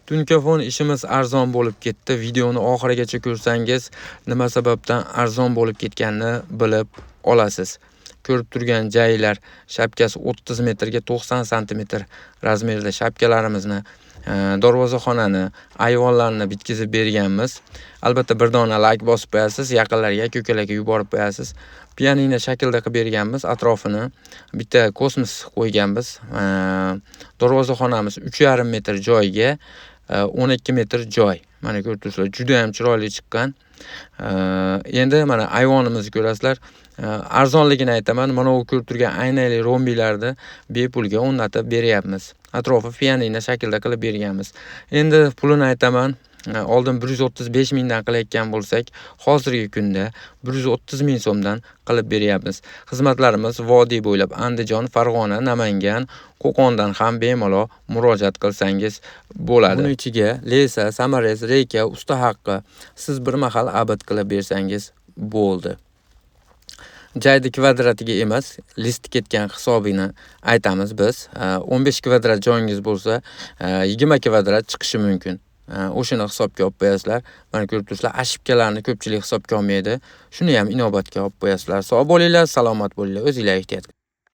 Tunkafon ishimiz arzon bo'lib ketdi. Videoni oxirigacha ko'rsangiz, nima sababdan arzon bo'lib ketganini bilib olasiz. Ko'rib turgan joylar shapkasi 30 metrga 90 santimetr razmerda shapkalarimizni, darvozaxonani, ayvonlarni bitkizib berganmiz. Albatta bir dona like bosib qo'yasiz, yaqinlarga, ko'kalarga yuborib qo'yasiz. Pianino shaklda qilib berganmiz, atrofini bitta kosmos qo'yganmiz. Darvozaxonamiz 3,5 metr joyga 12 metr joy. Mana ko'rib turibsizlar, juda ham chiroyli chiqqan. Endi mana ayvonimizni ko'rasizlar. Arzonligini aytaman, mana bu ko'rib turgan aynali rombiylarni bepulga o'rnatib beryapmiz. Atrofi pianino shaklda qilib berganmiz. Endi pulini aytaman. Oldin 135 mingdan qilayotgan bo'lsak, hozirgi kunda 130 ming so'mdan qilib beryapmiz. Xizmatlarimiz vodiy bo'ylab Andijon, Farg'ona, Namangan, Qo'qondan ham bemalol murojaat qilsangiz bo'ladi. Buning ichiga lesa, samarez, reyka, usta haqqi siz bir mahal abad qilib bersangiz bo'ldi. Joyni kvadratiga emas, list ketgan hisobini aytamiz biz. 15 kvadrat joyingiz bo'lsa, 20 kvadrat chiqishi mumkin. O'shani hisobga olib qo'yasizlar. Mana ko'rib turibsizlar, ashibkalarni ko'pchilik hisobga olmaydi. Shuni ham inobatga olib qo'yasizlar. Sog' bo'linglar, salomat bo'linglar, o'zingizlarga ehtiyot qiling.